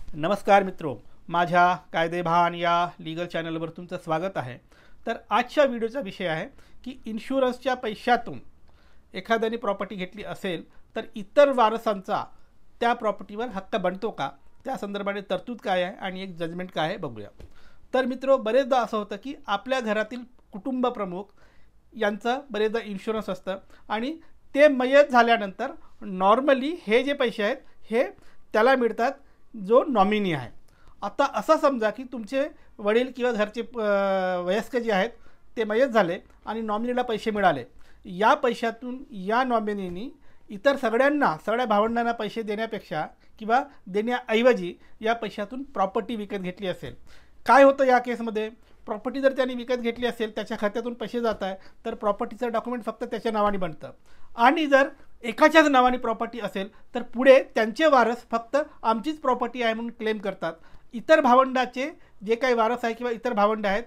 नमस्कार मित्रो, माझ्या कायदेभान या लीगल चॅनलवर तुमचं स्वागत आहे। तर आजच्या व्हिडिओचा विषय आहे की इन्शुरन्सच्या पैशातून एखाद्याने प्रॉपर्टी घेतली असेल तर इतर वारसांचा त्या प्रॉपर्टीवर हक्क बनतो का, त्या संदर्भाने तरतूद काय आहे आणि एक जजमेंट काय आहे बघूया। तर मित्रो, बरेचदा असं होतं की आपल्या घरातील कुटुंब प्रमुख यांचं बरेचदा इन्शुरन्स असतं आणि ते मयत झाल्यानंतर नॉर्मली हे जे पैसे आहेत हे त्याला मिळतात जो नॉमिनी आहे। आता असं समजा की तुमचे वडील किंवा घरचे वयस्कर जे आहेत ते मयत झाले आणि नॉमिनीला पैसे मिळाले। या पैशातून या नॉमिनीनी इतर सगळ्या भावंडांना पैसे देण्यापेक्षा किंवा देण्याऐवजी या पैशातून प्रॉपर्टी विकत घेतली असेल। काय होतं या केसमध्ये, प्रॉपर्टी जर त्यांनी विकत घेतली असेल, त्याच्या खात्यातून पैसे जात आहे तर प्रॉपर्टीचं डॉक्युमेंट फक्त त्याच्या नावाने बनतं आणि जर एकाच्याच नावाने प्रॉपर्टी असेल तर पुढे त्यांचे वारस फक्त आमचीच प्रॉपर्टी आहे म्हणून क्लेम करतात। इतर भावंडाचे जे काही वारस आहे किंवा इतर भावंड आहेत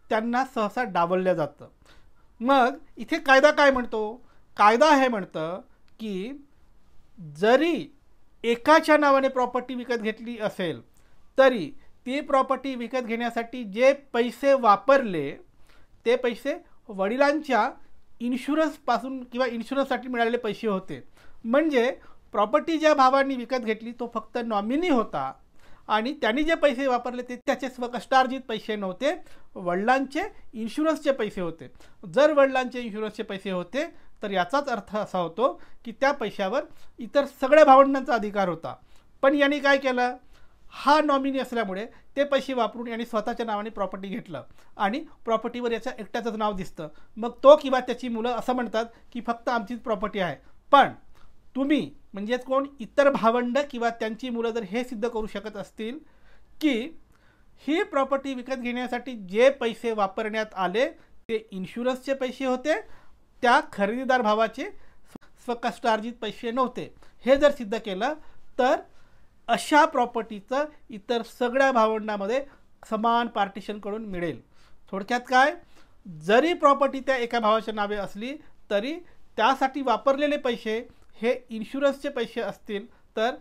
त्यांना सहसा डावललं जातं। मग इथे कायदा काय म्हणतो? कायदा हे म्हणतं की जरी एकाच्या नावाने प्रॉपर्टी विकत घेतली असेल तरी ती प्रॉपर्टी विकत घेण्यासाठी जे पैसे वापरले ते पैसे वडिलांच्या इन्शुरन्सपासून किंवा इन्शुरन्ससाठी मिळालेले पैसे होते। म्हणजे प्रॉपर्टी ज्या भावांनी विकत घेतली तो फक्त नॉमिनी होता आणि त्यांनी जे पैसे वापरले ते त्याचे स्वकष्टार्जित पैसे नव्हते, वडिलांचे इन्शुरन्सचे पैसे होते। जर वडिलांचे इन्शुरन्सचे पैसे होते तर याचाच अर्थ असा होतो की त्या पैशावर इतर सगळ्या भावंडांचा अधिकार होता। पण यांनी काय केलं, हा नॉमिनी असल्यामुळे ते पैसे वापरून यांनी स्वतःच्या नावाने प्रॉपर्टी घेतलं आणि प्रॉपर्टीवर याच्या एकट्याचंच नाव दिसतं। मग तो किंवा त्याची मुलं असं म्हणतात की फक्त आमचीच प्रॉपर्टी आहे। पण तुम्ही म्हणजेच कोण, इतर भावंड किंवा त्यांची मुलं जर हे सिद्ध करू शकत असतील की ही प्रॉपर्टी विकत घेण्यासाठी जे पैसे वापरण्यात आले ते इन्शुरन्सचे पैसे होते, त्या खरेदीदार भावाचे स्वकष्टार्जित पैसे नव्हते, हे जर सिद्ध केलं तर अशा प्रॉपर्टीचं इतर सगळ्या भावंडांमध्ये समान पार्टिशन करून मिळेल। थोडक्यात काय, जरी प्रॉपर्टी त्या एका भावाच्या नावे असली तरी त्यासाठी वापरलेले पैसे हे इन्शुरन्सचे पैसे असतील तर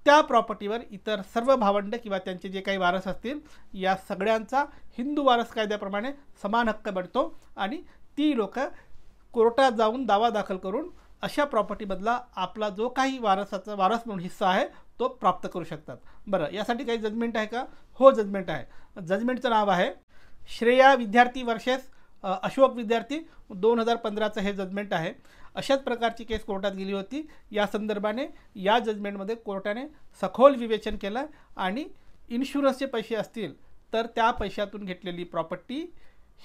त्या प्रॉपर्टीवर इतर सर्व भावंड किंवा त्यांचे जे काही वारस असतील या सगळ्यांचा हिंदू वारस कायद्याप्रमाणे समान हक्क बनतो आणि ती लोक कोर्टात जाऊन दावा दाखल करून अशा प्रॉपर्टीमधला आपला जो काही वारस म्हणून हिस्सा आहे तो प्राप्त करू शकतात। बरं, यासाठी काही जजमेंट आहे का? हो, जजमेंट आहे। जजमेंटचं नाव आहे श्रेया विद्यार्थी वर्सेस अशोक विद्यार्थी, 2015चं हे जजमेंट आहे। अशाच प्रकारची केस कोर्टात गेली होती। या संदर्भाने या जजमेंटमध्ये कोर्टाने सखोल विवेचन केलं आणि इन्शुरन्सचे पैसे असतील तर त्या पैशातून घेतलेली प्रॉपर्टी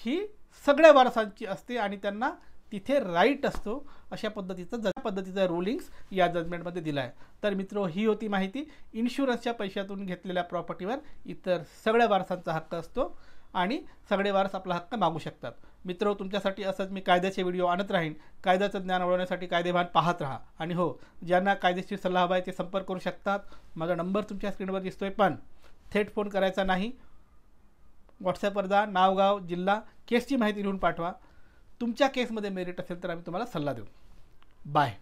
ही सगळ्या वारसांची असते आणि त्यांना तिथे राईट असतो, अशा पद्धतीचा रूलिंग्स या जजमेंटमध्ये दिला आहे। तर मित्रो, ही होती माहिती। इन्शुरन्सच्या पैशातून घेतलेल्या प्रॉपर्टीवर इतर सगळ्या वारसांचा हक्क असतो आणि सगळे वारस आपला हक्क मागू शकतात। मित्रो, तुमच्यासाठी असंच मी कायद्याचे व्हिडिओ आणत राहीन। कायद्याचं ज्ञान वाढवण्यासाठी कायदेभान पाहत राहा आणि हो, ज्यांना कायदेशीर सल्ला हवा आहे ते संपर्क करू शकतात। माझा नंबर तुमच्या स्क्रीनवर दिसतोय, पण थेट फोन करायचा नाही। व्हॉट्सॲपवर जा, नाव, गाव, जिल्हा, केसची माहिती लिहून पाठवा। तुमच्या केसमध्ये मेरिट असेल तर आम्ही तुम्हाला सल्ला देऊ। बाय।